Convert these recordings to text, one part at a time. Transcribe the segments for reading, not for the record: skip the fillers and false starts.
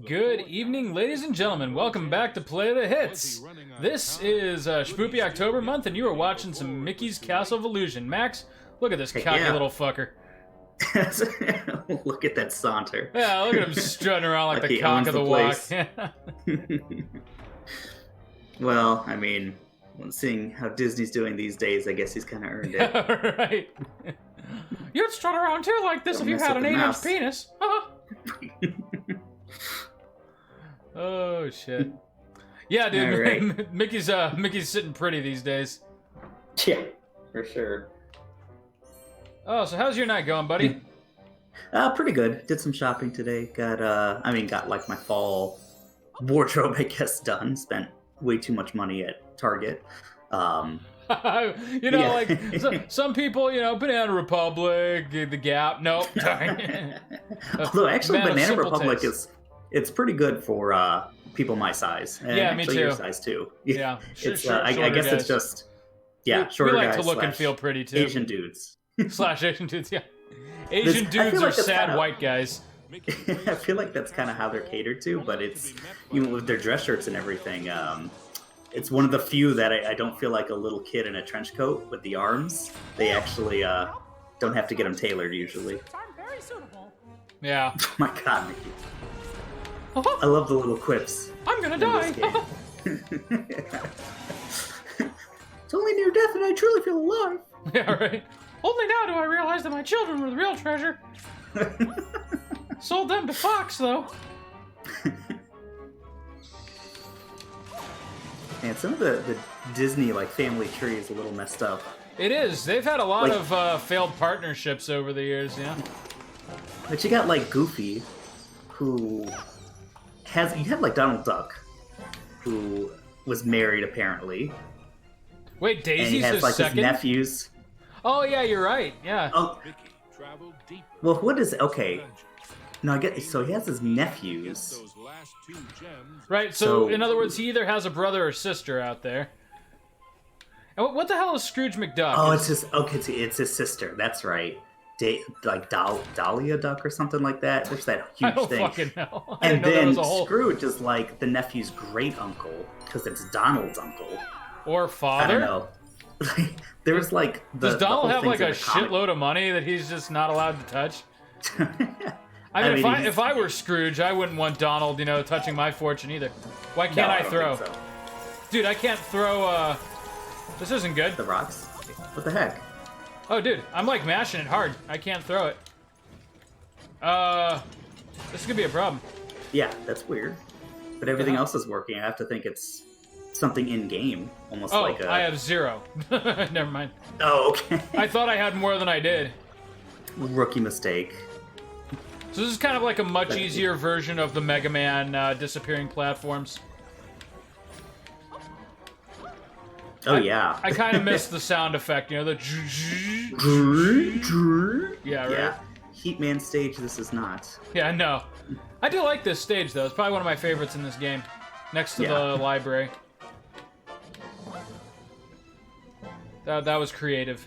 Good evening, ladies and gentlemen. Welcome back to Play the Hits. This is Spoopy October month, and you are watching some Mickey's Castle of Illusion. Max, look at this cocky little fucker. Look at that saunter. Yeah, look at him strutting around like the cock of the walk. Well, I mean, seeing how Disney's doing these days, I guess he's kind of earned it. Yeah, right. You'd strut around too like this if you had an 8-inch penis. Oh shit. Yeah, dude. Right. Mickey's sitting pretty these days. Yeah, for sure. Oh, so how's your night going, buddy? Pretty good. Did some shopping today. Got like my fall wardrobe, I guess, done. Spent way too much money at Target. Like some people, Banana Republic, the Gap. Nope. Although actually, Banana Republic it's pretty good for people my size. And yeah, me too. Your size too. Yeah, I guess guys. It's just shorter we like guys to look and feel pretty too. Asian dudes. Asian dudes, yeah. Asian dudes are sad white guys. I feel like that's kind of how they're catered to, but it's even with their dress shirts and everything. It's one of the few that I don't feel like a little kid in a trench coat with the arms. They actually don't have to get them tailored usually. Yeah. Oh my god, Mickey. I love the little quips. I'm gonna die. It's only near death and I truly feel alive. Yeah, right. Only now do I realize that my children were the real treasure. Sold them to Fox, though. And some of the Disney family tree is a little messed up. It is. They've had a lot of failed partnerships over the years, yeah. But you got Goofy, who has Donald Duck, who was married apparently. Wait, Daisy's and he has his second? His nephews. Oh yeah, you're right. Yeah. Oh. Well, what is okay? No, I get. So he has his nephews. Right. So in other words, he either has a brother or sister out there. And what the hell is Scrooge McDuck? Oh, it's his sister. That's right. Dahlia Duck or something like that. There's that huge thing. I don't fucking know. And then Scrooge is the nephew's great uncle because it's Donald's uncle. Or father. I don't know. There's Does Donald have a shitload of money that he's just not allowed to touch? I mean, if I were Scrooge, I wouldn't want Donald, touching my fortune either. Why can't I throw? Think so. Dude, I can't throw, this isn't good. The rocks? What the heck? Oh, dude, I'm mashing it hard. I can't throw it. This could be a problem. Yeah, that's weird. But everything else is working. I have to think it's something in-game. Almost like a... I have 0. Never mind. Oh, okay. I thought I had more than I did. Rookie mistake. So this is kind of like a much easier version of the Mega Man disappearing platforms. Oh, yeah. I kind of missed the sound effect, the... Yeah, right? Yeah. Heatman stage, this is not. Yeah, no. I do like this stage, though. It's probably one of my favorites in this game. Next to the library. That was creative.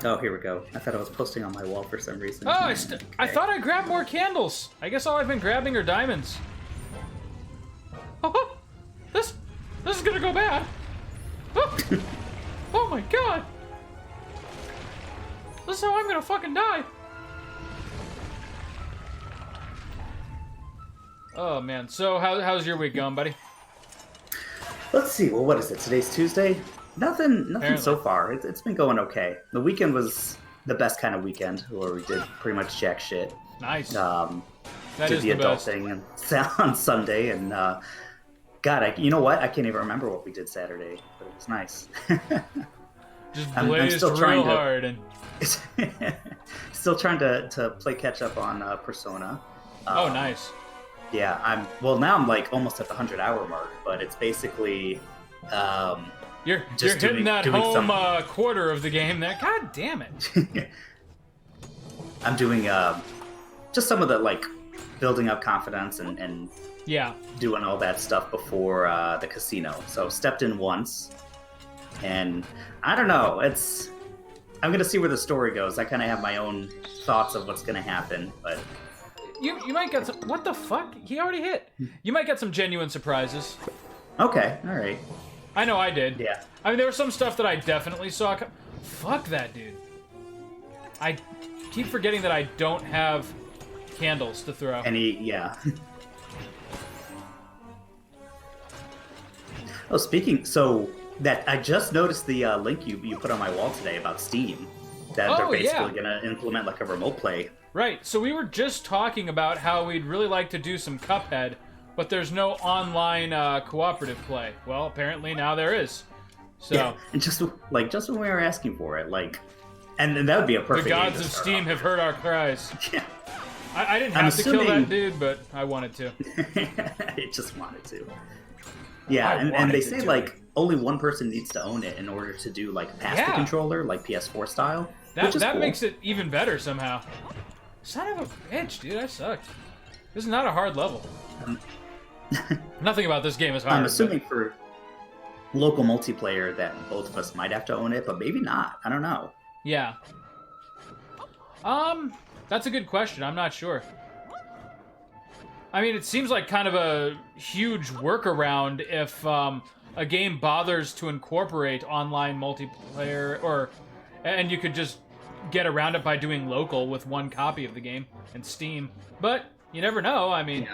Oh, here we go. I thought I was posting on my wall for some reason. Oh, I thought I grabbed more candles. I guess all I've been grabbing are diamonds. Oh, this is gonna go bad. Oh my god. This is how I'm gonna fucking die. Oh man. So how's your week going, buddy? Let's see. Well, what is it? Today's Tuesday. Nothing Apparently. So far. It's been going okay. The weekend was the best kind of weekend where we did pretty much jack shit. Nice. That is did the adult best. thing on Sunday, and God, you know what? I can't even remember what we did Saturday, but it was nice. Just blazed real hard and still trying to play catch up on Persona. Oh, nice. Yeah, now I'm almost at the 100-hour mark, but it's basically. You're hitting that home quarter of the game there. God damn it. I'm doing just some of the building up confidence and doing all that stuff before the casino. So stepped in once, and I don't know. I'm gonna see where the story goes. I kind of have my own thoughts of what's gonna happen, but you might get some... What the fuck? He already hit. You might get some genuine surprises. Okay, all right. I know I did. Yeah. I mean, there was some stuff that I definitely saw... Fuck that, dude. I keep forgetting that I don't have candles to throw. Yeah. Oh, so that I just noticed the link you put on my wall today about Steam. That they're basically gonna implement like a remote play. Right. So we were just talking about how we'd really like to do some Cuphead, but there's no online cooperative play. Well, apparently now there is. So yeah, and just when we were asking for it, like, and that would be a perfect. The gods of Steam have heard our cries. Yeah. I didn't have to kill that dude, but I wanted to. I just wanted to. Yeah, and they say like only one person needs to own it in order to do like pass the controller, like PS4 style. That cool. makes it even better somehow. Son of a bitch, dude, I sucked. This is not a hard level. Nothing about this game is hard. I'm assuming for local multiplayer that both of us might have to own it, but maybe not. I don't know. Yeah. That's a good question. I'm not sure. I mean, it seems like kind of a huge workaround if a game bothers to incorporate online multiplayer, and you could just get around it by doing local with one copy of the game and Steam. But you never know. I mean,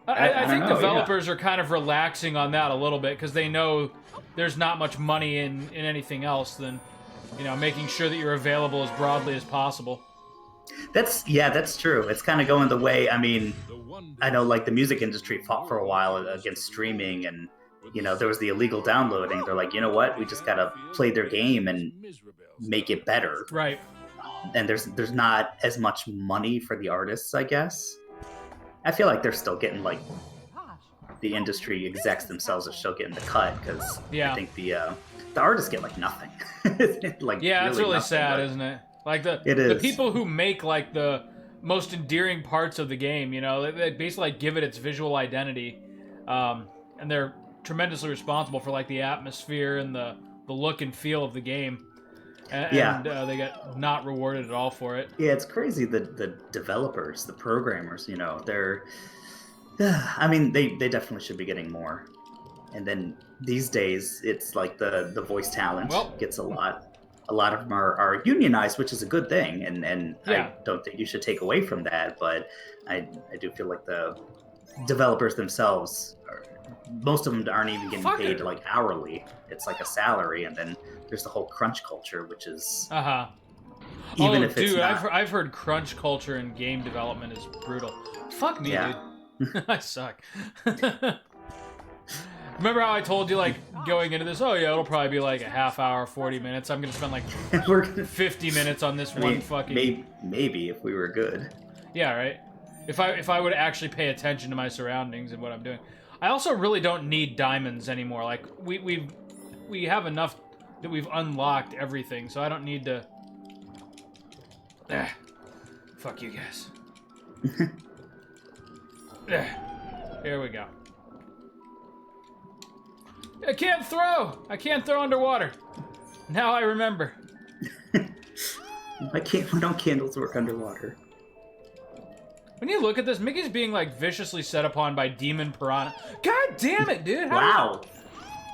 I think developers are kind of relaxing on that a little bit because they know there's not much money in anything else than, making sure that you're available as broadly as possible. That's true. It's kind of going the way, I mean, I know like the music industry fought for a while against streaming, and there was the illegal downloading. They're like, you know what? We just gotta play their game and make it better. Right. And there's not as much money for the artists, I guess. I feel like they're still getting like the industry execs themselves are still getting the cut because I think the artists get like nothing. Like it's really sad, isn't it? Like the people who make like the most endearing parts of the game, they basically like give it its visual identity, and they're tremendously responsible for like the atmosphere and the look and feel of the game. And they get not rewarded at all for it. Yeah, it's crazy. The developers, the programmers, they're. I mean, they definitely should be getting more. And then these days, it's like the voice talent gets a lot. A lot of them are unionized, which is a good thing, and I don't think you should take away from that. But I do feel like the developers themselves, most of them aren't even getting paid like hourly. It's like a salary, and then there's the whole crunch culture, which is even if it's not... I've heard crunch culture in game development is brutal. Fuck me, dude. I suck. Remember how I told you, like, going into this, it'll probably be like a half hour, 40 minutes. I'm going to spend like 50 minutes on this fucking... Maybe if we were good. Yeah, right? If I would actually pay attention to my surroundings and what I'm doing. I also really don't need diamonds anymore. Like, we have enough that we've unlocked everything, so I don't need to... Fuck you guys. Here we go. I can't throw! I can't throw underwater. Now I remember. Why don't candles work underwater? When you look at this, Mickey's being, like, viciously set upon by demon piranha. God damn it, dude! Wow!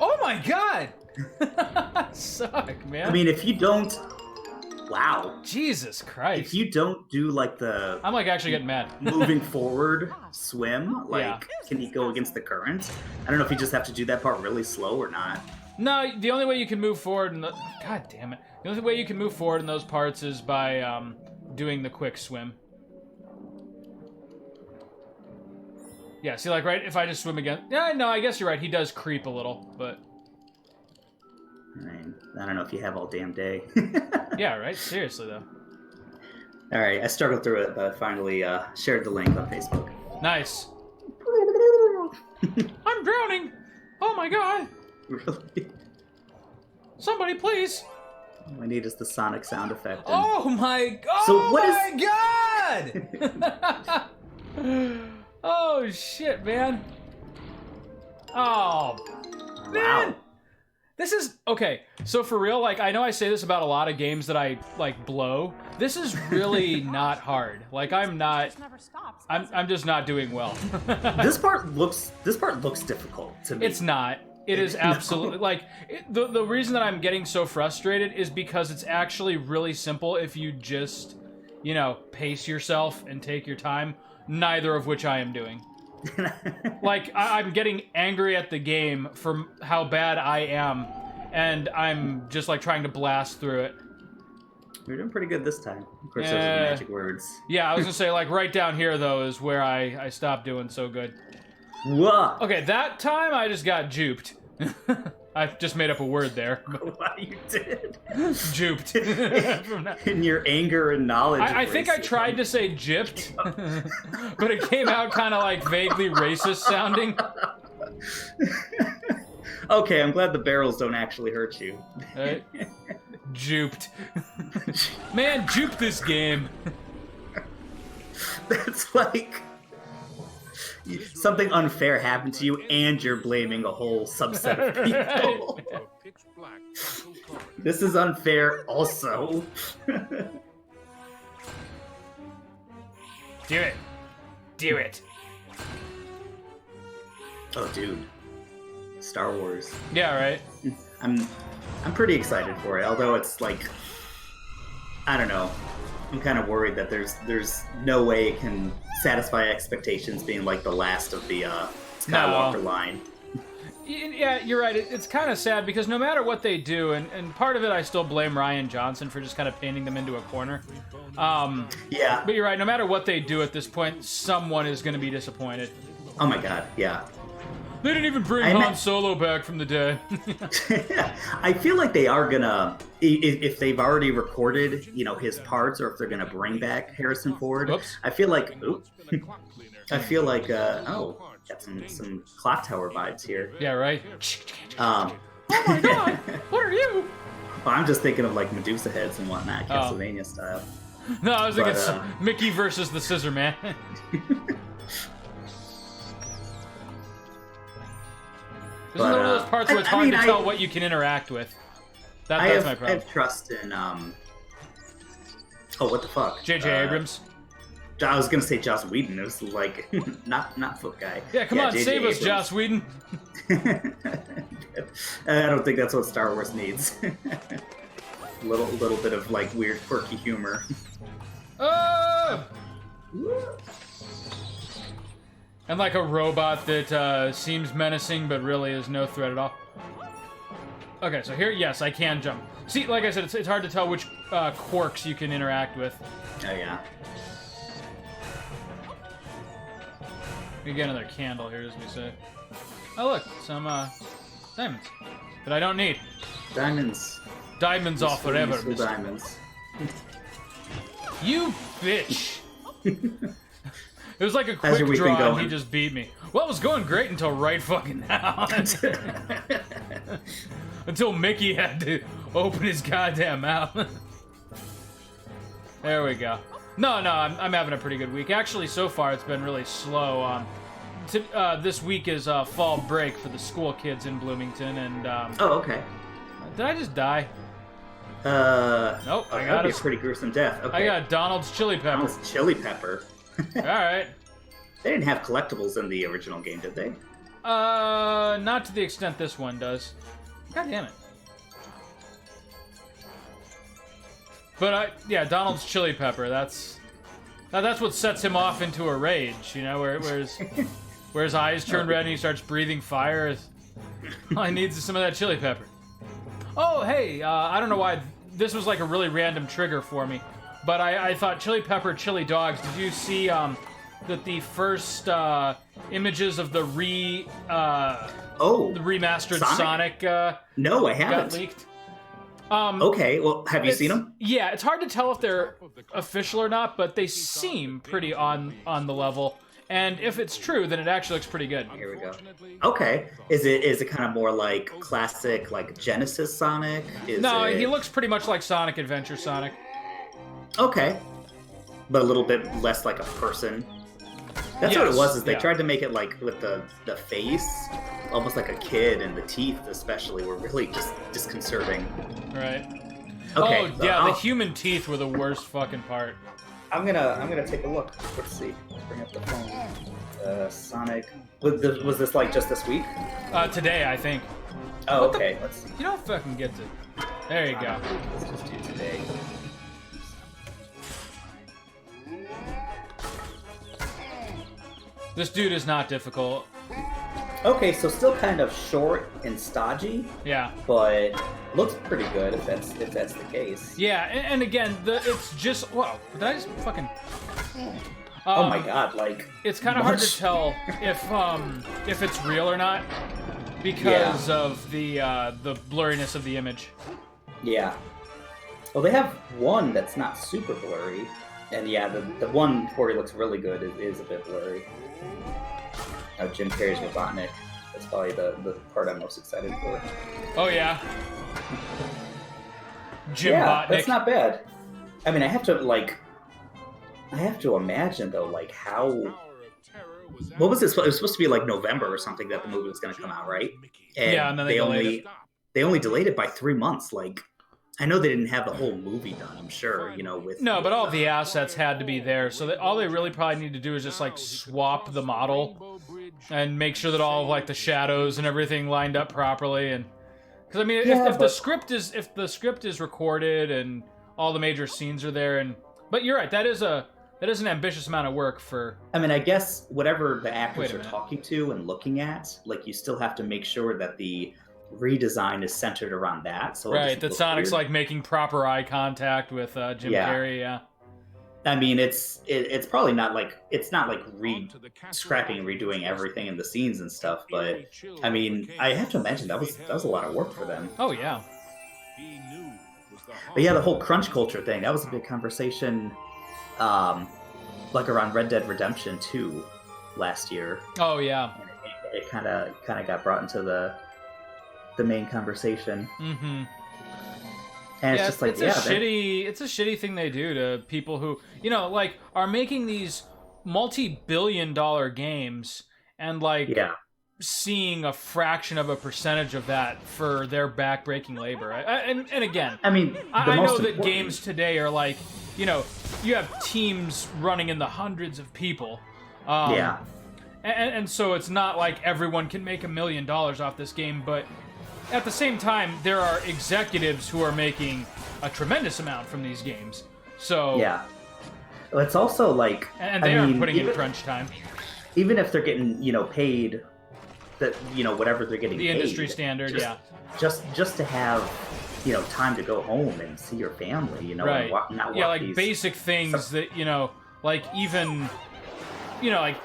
Oh my god! Suck, man. I mean, if you don't... Wow. Jesus Christ. If you don't do, like, the... I'm, like, actually getting mad. moving forward swim, like, can he go against the current? I don't know if you just have to do that part really slow or not. No, the only way you can move forward in the... God damn it. The only way you can move forward in those parts is by, doing the quick swim. Yeah, see, like, right, if I just swim again... Yeah, no, I guess you're right. He does creep a little, but... I mean, I don't know if you have all damn day. Yeah, right? Seriously, though. Alright, I struggled through it, but I finally shared the link on Facebook. Nice. I'm drowning! Oh my god! Really? Somebody, please! All I need is the sonic sound effect. Oh my god! So what god! Oh shit, man! Oh, man! Wow. This is okay. So for real, like I know I say this about a lot of games that I like blow. This is really not hard. Like I'm just not doing well. This part looks difficult to me. It's not. It is absolutely like the reason that I'm getting so frustrated is because it's actually really simple if you just, you know, pace yourself and take your time. Neither of which I am doing. Like I'm getting angry at the game for how bad I am, and I'm just like trying to blast through it. You're doing pretty good this time. Of course, those are the magic words. Yeah, I was gonna say like right down here though is where I stopped doing so good. Whoa. Okay, that time I just got Jooped. I just made up a word there. Wow, you did. Jooped. In your anger and knowledge. I think I tried to say gypped, but it came out kind of like vaguely racist sounding. Okay, I'm glad the barrels don't actually hurt you. Right? Jooped. Man, jupe this game. That's like something unfair happened to you and you're blaming a whole subset of people. This is unfair also. Do it. Do it. Oh, dude. Star Wars. Yeah, right. I'm pretty excited for it, although it's like, I don't know. I'm kind of worried that there's no way it can satisfy expectations being like the last of the Skywalker line. Yeah, you're right. It's kind of sad because no matter what they do, and part of it I still blame Rian Johnson for just kind of painting them into a corner. Yeah. But you're right. No matter what they do at this point, someone is going to be disappointed. Oh my god, yeah. They didn't even bring Han Solo back from the dead. I feel like they are gonna, if they've already recorded, you know, his parts, or if they're gonna bring back Harrison Ford. Whoops. I feel like, oh, got some clock tower vibes here. Yeah, right. Oh my god, what are you? Well, I'm just thinking of like Medusa heads and whatnot, Castlevania style. No, I was thinking Mickey versus the Scissor Man. This is one of those parts where it's hard to tell what you can interact with. That's my problem. I have trust in, oh, what the fuck? J.J. Abrams. I was gonna say Joss Whedon. It was like, not Foot Guy. Yeah, come on, save us, Joss Whedon. I don't think that's what Star Wars needs. little bit of like weird, quirky humor. And like a robot that seems menacing, but really is no threat at all. Okay, so here, yes, I can jump. See, like I said, it's hard to tell which quirks you can interact with. Oh, yeah. We get another candle here, as we say. Oh, look, some diamonds that I don't need. Diamonds. Diamonds are forever. Diamonds. You bitch! It was like a quick draw and he just beat me. Well, it was going great until right fucking now. Until Mickey had to open his goddamn mouth. There we go. No, I'm having a pretty good week. Actually, so far it's been really slow. This week is fall break for the school kids in Bloomington, and oh, okay. Did I just die? Nope. I got a pretty gruesome death. Okay. I got Donald's chili pepper. Donald's chili pepper. All right. They didn't have collectibles in the original game, did they? Not to the extent this one does. God damn it. But yeah, Donald's chili pepper. That's what sets him off into a rage. You know, where his eyes turn red and he starts breathing fire. All he needs is some of that chili pepper. Oh, hey, I don't know why this was like a really random trigger for me, but I thought chili pepper, chili dogs. Did you see that the first images of the remastered Sonic no, I haven't. got leaked? Okay, well, have you seen them? Yeah, it's hard to tell if they're official or not, but they seem pretty on the level. And if it's true, then it actually looks pretty good. Here we go. Okay, is it kind of more like classic, like Genesis Sonic? He looks pretty much like Sonic Adventure Sonic. Okay, but a little bit less like a person. That's what it was. Is they yeah. tried to make it like with the face, almost like a kid, and the teeth especially were really just disconcerting. Right. Okay. Oh yeah, the human teeth were the worst fucking part. I'm gonna take a look. Let's see. Bring up the phone. Sonic. Was this like just this week? Today I think. Oh, okay. Let's see. You don't fucking get to. There you go. Let's just do today. This dude is not difficult. Okay, so still kind of short and stodgy. Yeah. But looks pretty good if that's the case. Yeah, and again, it's just whoa. Did I just fucking? Oh my god! Like it's kind of hard to tell if it's real or not because of the blurriness of the image. Yeah. Well, they have one that's not super blurry, and yeah, the one where he looks really good is a bit blurry. Jim Carrey's Robotnik. That's probably the part I'm most excited for. Oh yeah. Jim yeah, Botnick. That's not bad. I mean, I have to imagine though, like how. What was this? It was supposed to be like November or something that the movie was going to come out, right? And then they only delayed it by 3 months. Like, I know they didn't have the whole movie done. I'm sure, but all the assets had to be there, so all they really probably need to do is just like swap the model and make sure that all of like the shadows and everything lined up properly. And because I mean, if the script is recorded and all the major scenes are there, but you're right, that is an ambitious amount of work for. I mean, I guess whatever the actors are talking to and looking at, like you still have to make sure that the redesign is centered around that. So right, that Sonic's weird. Like making proper eye contact with Jim Carrey. Yeah. I mean, it's probably not like scrapping and redoing everything in the scenes and stuff, but I mean, I have to imagine that was a lot of work for them. Oh yeah. But yeah, the whole crunch culture thing, that was a big conversation, like around Red Dead Redemption 2 last year. Oh yeah. And it kind of got brought into the main conversation. Mm-hmm. And it's just like, it's a shitty thing they do to people who, like, are making these multi-billion-dollar games and, like, seeing a fraction of a percentage of that for their backbreaking labor. And again, I mean, I know that games today are like, you have teams running in the hundreds of people. And so it's not like everyone can make $1 million off this game, but at the same time, there are executives who are making a tremendous amount from these games. So yeah, it's also like, and they are putting in crunch time. Even if they're getting paid that whatever they're getting the paid, industry standard, just to have time to go home and see your family, right? And not like basic things that like even like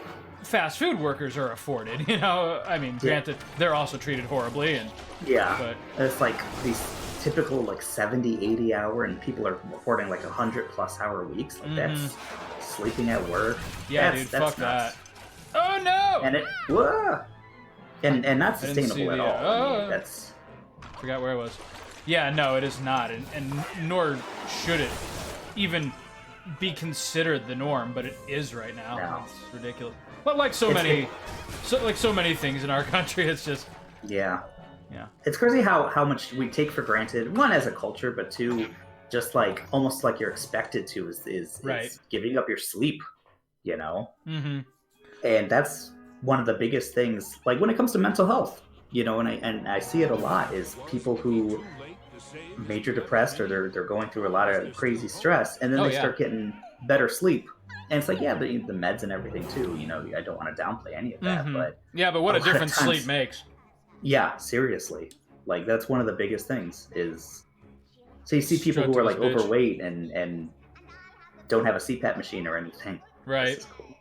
fast food workers are afforded. I mean, granted, they're also treated horribly, and but it's like these typical like 70, 80 hour, and people are reporting like 100+ hour weeks. Like that's sleeping at work. Yeah, that's fuck nuts. that. Oh no! And and not sustainable at all. I mean, that's. Forgot where it was. Yeah, no, it is not, and nor should it even be considered the norm, but it is right now. No. It's ridiculous. But like so many things in our country, it's just yeah. It's crazy how much we take for granted. One, as a culture, but two, just like almost like you're expected to is giving up your sleep. Mm-hmm. And that's one of the biggest things. Like when it comes to mental health, and I see it a lot is people who major depressed or they're going through a lot of crazy stress, and then they start getting better sleep. And it's like, the meds and everything too. I don't want to downplay any of that, but but what a difference sleep makes. Yeah, seriously. Like that's one of the biggest things is. So you see people who are like overweight and don't have a CPAP machine or anything. Right. This is cool.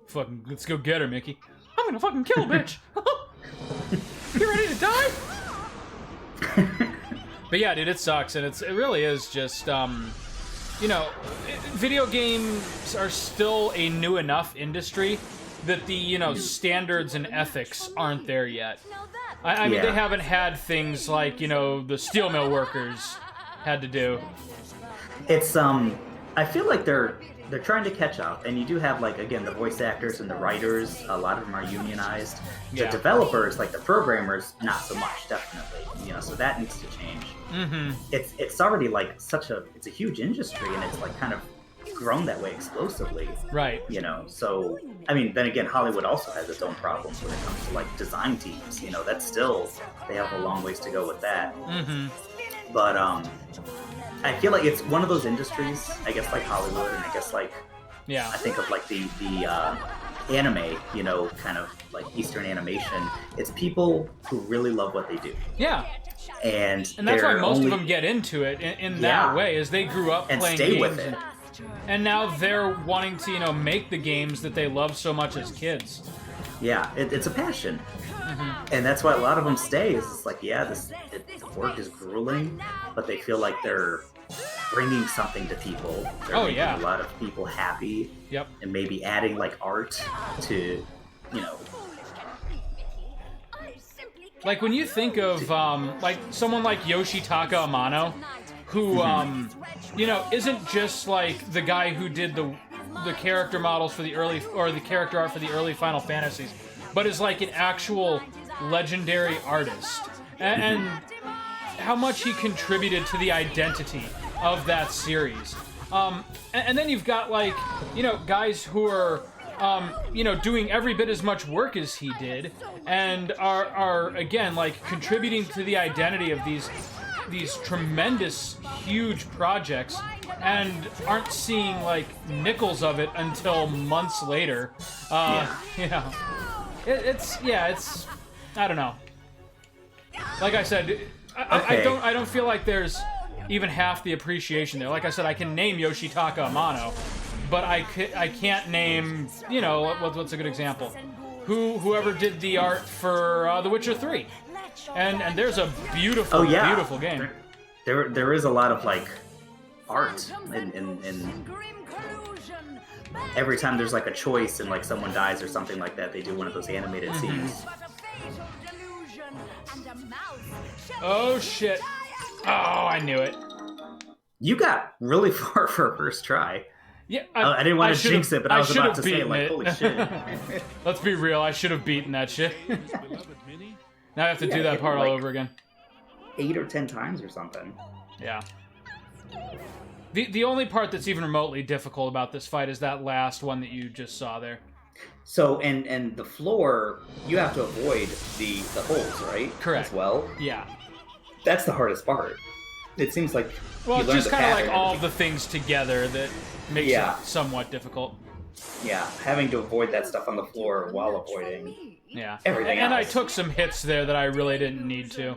Fucking, let's go get her, Mickey. I'm gonna fucking kill a bitch. You ready to die? But yeah, dude, it sucks, and it really is just video games are still a new enough industry that the standards and ethics aren't there yet. I mean, they haven't had things like the steel mill workers had to do. It's I feel like they're trying to catch up, and you do have like again the voice actors and the writers. A lot of them are unionized. The developers, like the programmers, not so much. Definitely, so that needs to change. Mm-hmm. It's already like it's a huge industry, and it's like kind of grown that way explosively. Right. So I mean, then again, Hollywood also has its own problems when it comes to like design teams. That's still they have a long ways to go with that. Mm-hmm. But I feel like it's one of those industries, I guess, like Hollywood, and I guess like I think of like the anime, kind of like Eastern animation. It's people who really love what they do. Yeah. And that's why most of them get into it in that way, is they grew up and playing stay games with it. And now they're wanting to, make the games that they love so much as kids. Yeah, it's a passion. Mm-hmm. And that's why a lot of them stay. Is it's like, the work is grueling, but they feel like they're bringing something to people. They're making a lot of people happy. Yep. And maybe adding like art to, Like when you think of like someone like Yoshitaka Amano, who isn't just like the guy who did the character models for the character art for the early Final Fantasies, but is like an actual legendary artist, and how much he contributed to the identity of that series. And then you've got like guys who are doing every bit as much work as he did, and are again like contributing to the identity of these tremendous, huge projects, and aren't seeing like nickels of it until months later. It's I don't know. Like I said, I don't feel like there's even half the appreciation there. Like I said, I can name Yoshitaka Amano, but I can't name, what's a good example? Whoever did the art for The Witcher 3. And there's a beautiful, beautiful game. There is a lot of, like, art in every time there's, like, a choice and, like, someone dies or something like that, they do one of those animated scenes. Oh, shit. Oh, I knew it. You got really far for a first try. Yeah, I didn't want to jinx it, but I was about to say, like, it. holy shit. Let's be real, I should have beaten that shit. Now I have to do that part all over again. 8 or 10 times or something. Yeah. The only part that's even remotely difficult about this fight is that last one that you just saw there. So, and the floor, you have to avoid the holes, right? Correct. As well? Yeah. That's the hardest part. It seems like it's just kind of like all the things together that makes it somewhat difficult. Yeah, having to avoid that stuff on the floor while avoiding everything and else. I took some hits there that I really didn't need to.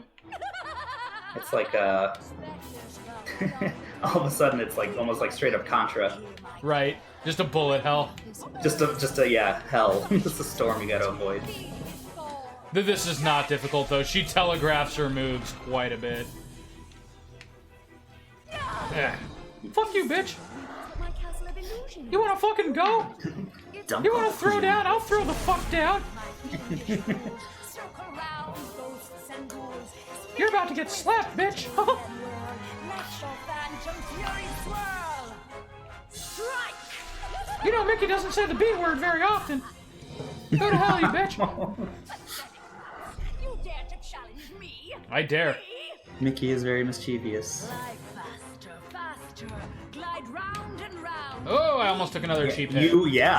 It's like, all of a sudden it's like almost like straight up Contra. Right. Just a bullet hell. Just a hell. Just a storm you gotta avoid. This is not difficult, though. She telegraphs her moves quite a bit. Fuck you, bitch! You wanna fucking go? You wanna throw down? I'll throw the fuck down! You're about to get slapped, bitch! You know, Mickey doesn't say the B word very often. Go to hell, you bitch! You dare to challenge me? I dare. Mickey is very mischievous. Faster, glide round and round. Oh, I almost took another cheap hit. Curve in,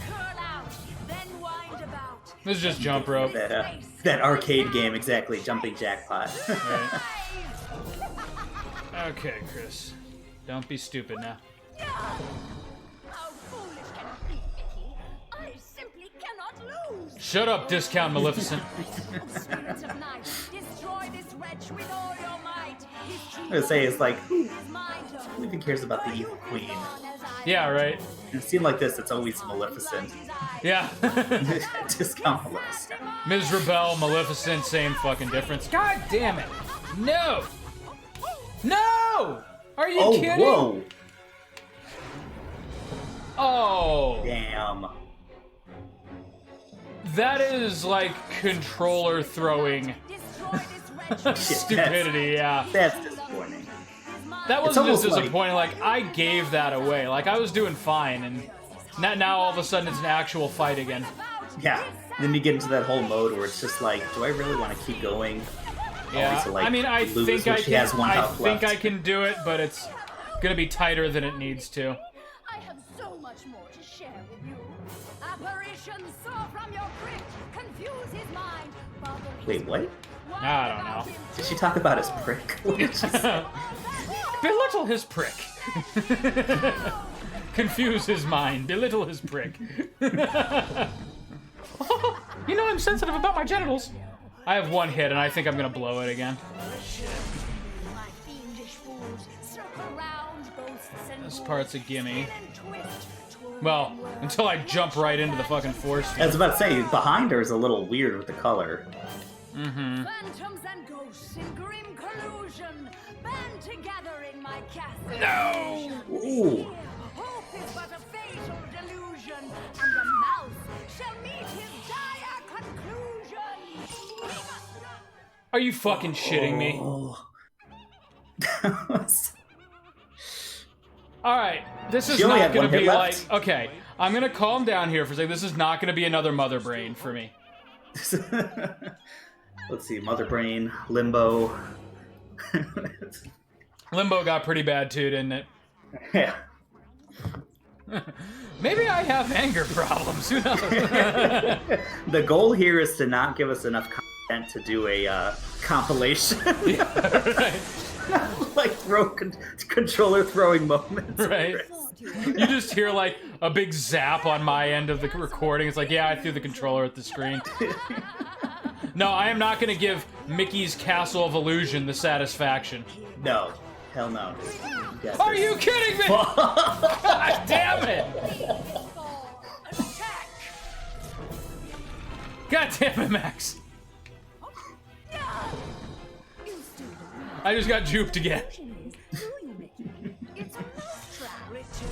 curl out, then wind about. This is just jump rope. That arcade game, exactly. Jumping jackpot. Right. Okay, Chris. Don't be stupid now. How foolish can it be, Mickey? I simply cannot lose. Shut up, discount Maleficent. Spirits of night, destroy this wretch with all your might. I was gonna say, it's like, who even cares about the evil queen? Yeah, right. In a scene like this, it's always Maleficent. Yeah. Discount Maleficent. Ms. Rebel, Maleficent, same fucking difference. God damn it. No! No! Are you kidding? Whoa! Oh. Damn. That is like controller throwing stupidity, That's disappointing. That It's wasn't as almost like- disappointing. Like, I gave that away. Like, I was doing fine, and now all of a sudden it's an actual fight again. Yeah. Then you get into that whole mode where it's just like, do I really want to keep going? Yeah, Only to, like, I mean, I lose think when I she has one can. I health think left. I can do it, but it's gonna be tighter than it needs to. I have so much more to share with you. Apparitions soar from your crypt, confuse his mind. bother his Wait, what? I don't know. Did she talk about his prick? What did she say? Belittle his prick. Confuse his mind. Belittle his prick. You know I'm sensitive about my genitals. I have one hit, and I think I'm gonna blow it again. My fiendish fools circle round ghosts and This part's a gimme. twist and twirl Well, and whirl. until I jump right into the fucking force I field. was about to say, behind her is a little weird with the color. Phantoms and ghosts in grim collusion band together in my castle. No! Ooh. Hope is but a fatal delusion, and the mouse shall meet his dire conclusion. He must not. Are you fucking shitting me? Oh. That was- Alright, this is She only not had gonna one hit be like... left. Okay, I'm gonna calm down here for a second. This is not gonna be another Mother Brain for me. Let's see, Mother Brain, Limbo. Limbo got pretty bad too, didn't it? Yeah. Maybe I have anger problems, who knows? The goal here is to not give us enough content to do a compilation. Right. Like controller throwing moments. Right. You just hear like a big zap on my end of the recording. It's like, yeah, I threw the controller at the screen. No, I am not going to give Mickey's Castle of Illusion the satisfaction. No. Hell no. dude. Are you kidding me? God damn it! Attack! God damn it, Max! You stupid. I just got Jooped again. Do you, Mickey? It's a mousetrap. Return.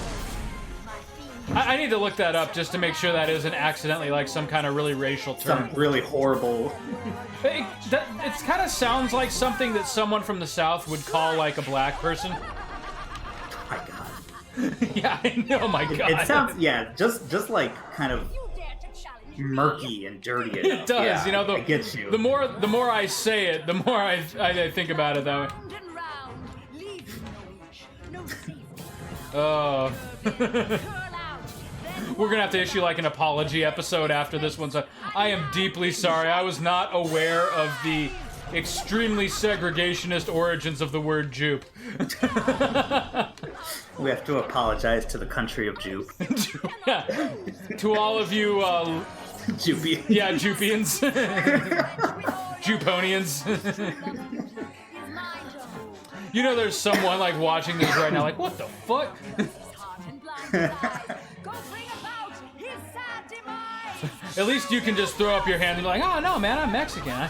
My fiendish I need to look that up just to make sure that isn't accidentally like some kind of really racial term. Some really horrible. It kind of sounds like something that someone from the South would call like a black person. Oh my god. Yeah, I know. Oh my god. It sounds, yeah, just like kind of You dare to challenge me? murky and dirty. It does. Yeah, You know, I get you. the more I say it, the more I think about it that way. Round and round, leave no inch, no safety. Oh. Curl out, then We're gonna have to issue like an apology episode after this one's up. I am deeply sorry. I was not aware of the extremely segregationist origins of the word Joop. We have to apologize to the country of Jupe. Yeah. To all of you, Jupey. yeah, Joopians. Jooponians. is mine to hold. You know there's someone like watching this right now like, what the fuck? His heart and blind his eyes. Go bring about his sad demise. At least you can just throw up your hand and be like, oh no, man, I'm Mexican.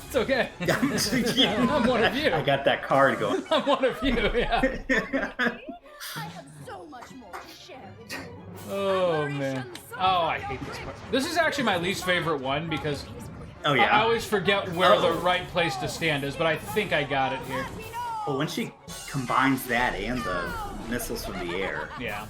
It's okay. I'm one of you. I got that card going. I'm one of you, yeah. I have so much more to share with you. Oh, man. Oh, I hate this part. This is actually my least favorite one because Oh I yeah. always forget where the Oh. right place to stand is, but I think I got it here. Well, when she combines that and the missiles from the air. Yeah.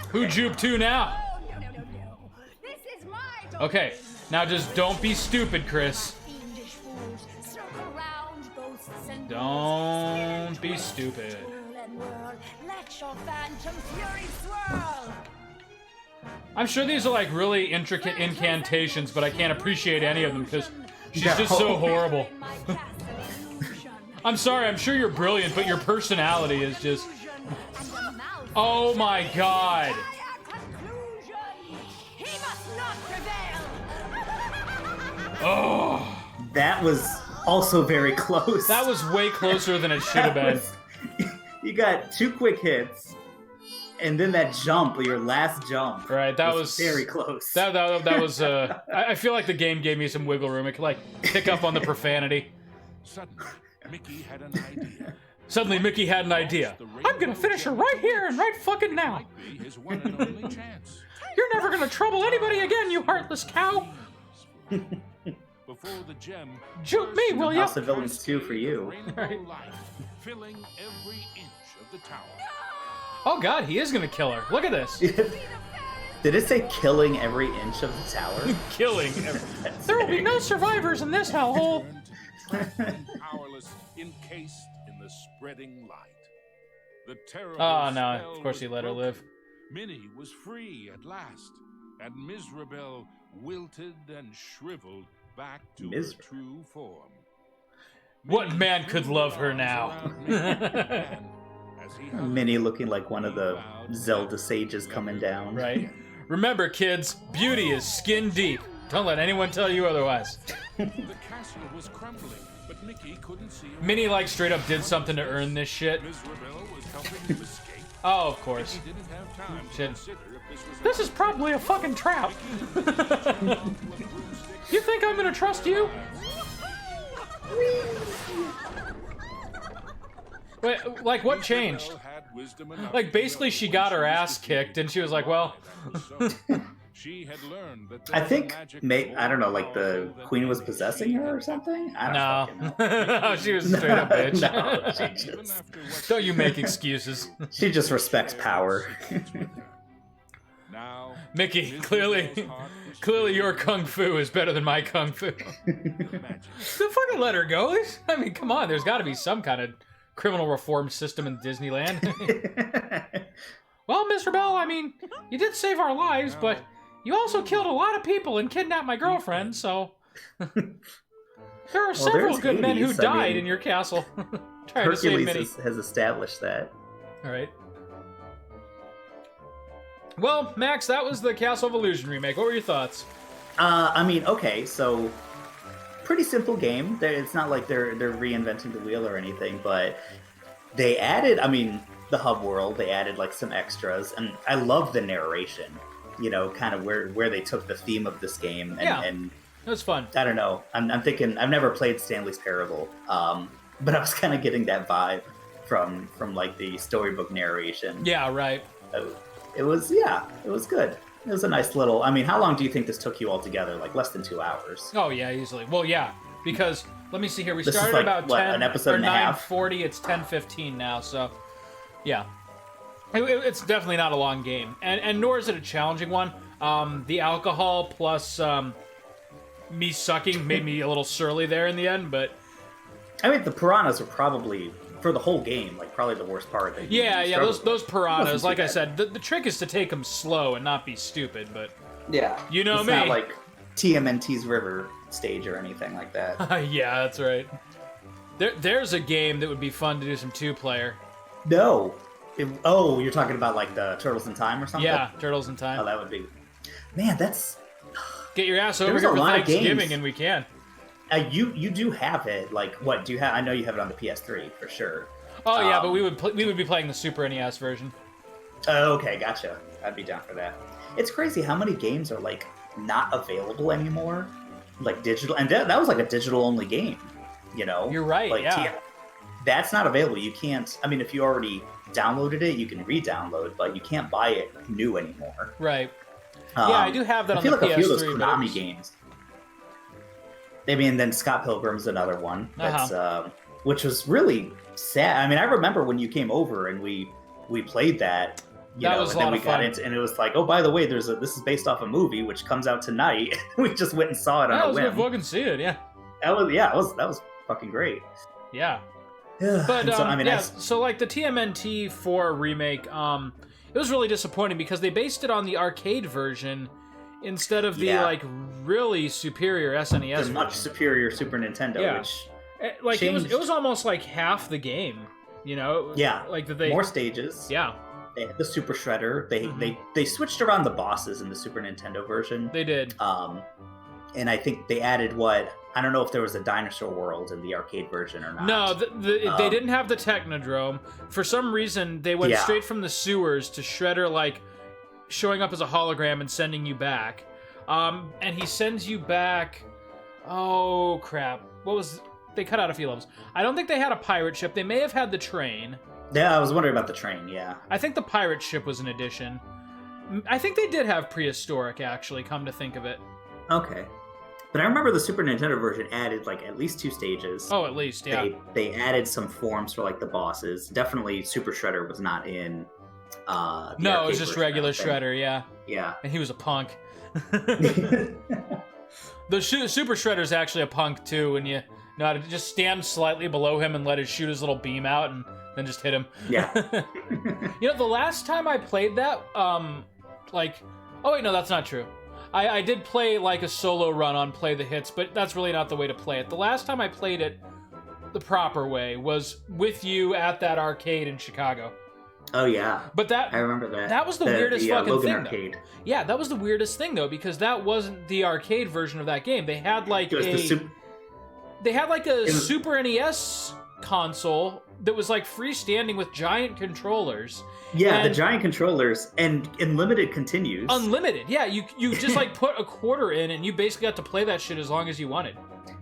Who Joop to now? Oh, no. This is my domain. Okay, now just don't be stupid, Chris. Fiendish fools circle round ghosts and Don't be stupid. whirl and whirl. Let your phantom fury swirl. I'm sure these are like really intricate incantations, but I can't appreciate any of them because she's just so horrible. In my castle illusion. I'm sorry, I'm sure you're brilliant, but your personality is just... And the mouse Oh my god! dire conclusion. He must not prevail. Oh, That was also very close. that was way closer than it should have been. You got 2 quick hits, and then that jump, your last jump. Right, that was very close. That was. I feel like the game gave me some wiggle room. It could like pick up on the profanity. Suddenly, Mickey had an idea. I'm gonna finish her right here and right fucking now. His one and only chance. You're never gonna trouble anybody again, you heartless cow. But before the gem. Juke me, will ya? House of Villains 2 for you. Rainbow light, filling every inch of the tower. Oh god, he is gonna kill her. Look at this. Did it say killing every inch of the tower? Killing everything. There will be no survivors in this hellhole. Turned to flat and powerless, encased in the spreading light. The terrible Oh no, spell of course he was let her broken. live. Minnie was free at last, and Mizrabel wilted and shriveled back to her Mizra. true form. What Minnie man could threw love her her arms now? around Minnie, and as he hugged Minnie her, looking like one of the Zelda sages coming down. Right. Remember, kids, beauty is skin deep. Don't let anyone tell you otherwise. the castle was crumbling, but Mickey couldn't see a Minnie, like, straight up did something to earn this shit. Mizrabel was helping to escape. Oh, of course. He didn't have time to Shit. consider if this was This is probably a fucking trap. You think I'm gonna trust you? Wait, like, what changed? Like, basically, she got her ass kicked, and she was like, well... She had learned that I think, I don't know, like the queen was possessing her or something? I don't fucking know. No. She was a straight up bitch. No, she just, Don't you make excuses. she just respects power. Now, Mickey, clearly your kung fu is better than my kung fu. So fucking let her go. I mean, come on, there's gotta be some kind of criminal reform system in Disneyland. Well, Mr. Bell, I mean, you did save our lives, but you also killed a lot of people and kidnapped my girlfriend, so... There are several there's good men who Hades, I died mean, in your castle. Trying to save Hercules Minnie. has established that. Alright. Well, Max, that was the Castle of Illusion remake. What were your thoughts? I mean, okay, so pretty simple game. It's not like they're reinventing the wheel or anything, but they added, I mean, the hub world. They added like some extras, and I love the narration. You know, kind of where they took the theme of this game, and It was fun. I don't know. I'm thinking I've never played Stanley's Parable, but I was kind of getting that vibe from like the storybook narration. Yeah, right. It was good. It was a nice little. I mean, how long do you think this took you altogether? Like less than 2 hours. Oh yeah, easily. Well, yeah, because let me see here. We This is started like, about what, 10 an episode or and a half? 9:40. It's 10:15 now, so yeah, it's definitely not a long game, and nor is it a challenging one. The alcohol plus me sucking made me a little surly there in the end, but I mean, the piranhas are probably for the whole game, like probably the worst part. That you yeah, struggled with. those piranhas. Wasn't too Like I bad. said, the trick is to take them slow and not be stupid. But Yeah, You know it's me. Not like TMNT's River stage or anything like that. yeah, that's right. There's a game that would be fun to do some 2-player. No. You're talking about like the Turtles in Time or something? Yeah, Turtles in Oh, Time. that would be. Man, that's. Get your ass over There's here a for lot of Thanksgiving, games. and we can. You do have it. Like, what do you have? I know you have it on the PS3 for sure. Oh yeah, but we would be playing the Super NES version. Oh, okay, gotcha. I'd be down for that. It's crazy how many games are like not available anymore, like digital, and that was like a digital only game. You know, You're right, Like, yeah. that's not available. You can't. I mean, if you already downloaded it, you can re-download, but you can't buy it new anymore. Right. Yeah, I do have that I on feel the like a few of those PS3, but it Konami was- games. Maybe, and then Scott Pilgrim's another one. That's which was really sad. I mean, I remember when you came over and we played that. That was a and then lot we of got fun. into, and it was like, oh, by the way, this is based off a movie which comes out tonight. We just went and saw it on Yeah, I a was gonna whim. fucking see it. Yeah. That was fucking great. Yeah. But And so, I mean, so like the TMNT 4 remake, it was really disappointing because they based it on the arcade version instead of the Yeah. like really superior SNES the version. much superior Super Nintendo, Yeah. which Like it changed. was almost like half the game, you know? Yeah. Like that they more stages. Yeah, They had the Super Shredder. Mhm. They switched around the bosses in the Super Nintendo version. they did. And I think they added what I don't know if there was a dinosaur world in the arcade version or not. No, they didn't have the Technodrome. For some reason, they went Yeah. straight from the sewers to Shredder, like, showing up as a hologram and sending you back. And he sends you back... Oh, crap. They cut out a few levels. I don't think they had a pirate ship. They may have had the train. Yeah, I was wondering about the train. Yeah. I think the pirate ship was an addition. I think they did have prehistoric, actually, come to think of it. Okay. But I remember the Super Nintendo version added like at least 2 stages. Oh, at least, yeah. They added some forms for like the bosses. Definitely, Super Shredder was not in. The No, it was arcade just version, regular Shredder, yeah. Yeah. And he was a punk. The Super Shredder's actually a punk too, and you know how to just stand slightly below him and let it shoot his little beam out, and then just hit him. Yeah. You know, the last time I played that, like, oh wait, no, that's not true. I did play like a solo run on Play the Hits, but that's really not the way to play it. The last time I played it the proper way was with you at that arcade in Chicago. Oh yeah. But that I remember that. That was the weirdest fucking Logan thing. arcade. Though. Yeah, that was the weirdest thing though, because that wasn't the arcade version of that game. They had like they had like a Super NES console that was like freestanding with giant controllers. Yeah, the giant controllers and unlimited continues. Unlimited, yeah. You just like put a quarter in and you basically got to play that shit as long as you wanted.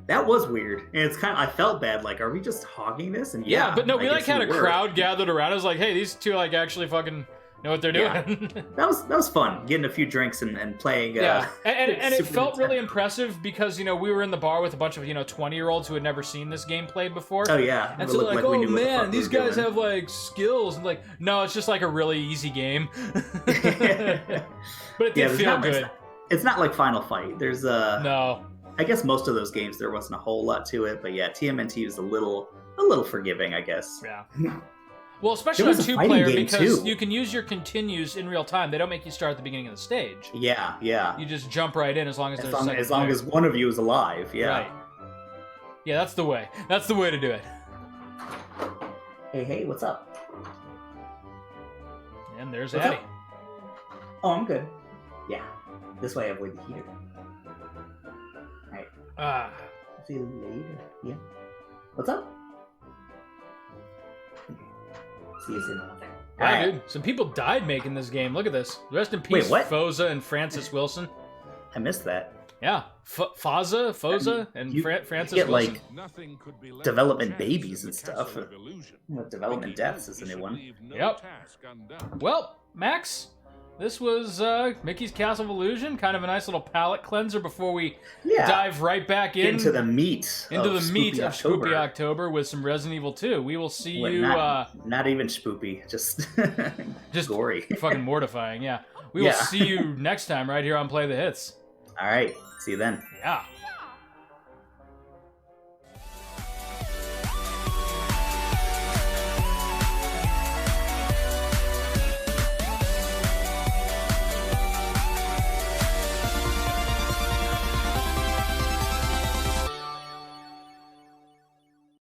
That was weird, and it's kind of, I felt bad. Like, are we just hogging this? And yeah, but no, we like had a were. crowd gathered around. I was like, hey, these two like actually fucking know what they're doing. Yeah. That was fun. Getting a few drinks and playing. Yeah, and it Super felt Nintendo. really impressive because, you know, we were in the bar with a bunch of, you know, 20-year-olds who had never seen this game played before. Oh yeah, And so they're like, we oh knew what the man, fuck we these were guys doing. have like skills. And like, no, it's just like a really easy game. But it did feel good. It's not like Final Fight. There's No. I guess most of those games there wasn't a whole lot to it, but yeah, TMNT was a little forgiving, I guess. Yeah. Well, especially There on was a fighting 2-player game, because too. you can use your continues in real time. They don't make you start at the beginning of the stage. Yeah, yeah. You just jump right in as long as there's a second As long player. as one of you is alive, yeah. Right. Yeah, that's the way. That's the way to do it. Hey, what's up? And there's What's Addy. up? Oh, I'm good. Yeah. This way I avoid the heater. Alright. Ah. See you later. Yeah. What's up? See you soon. Yeah, dude. Some people died making this game. Look at this. Rest in peace, Wait, what? Foza and Francis Wilson. I missed that. Yeah. Foza, and Francis get, Wilson. like, Nothing could be left development to chance babies in and the stuff. castle of illusion. With development deaths is a new one. Leave no Yep. task undone. Well, Max, this was Mickey's Castle of Illusion. Kind of a nice little palate cleanser before we dive right back into the meat. into of the meat Spoopy of Spoopy October with some Resident Evil 2. We will see Well, you. not even spoopy, just Just gory. Fucking mortifying, yeah. We will Yeah. see you next time right here on Play the Hits. All right, see you then. Yeah.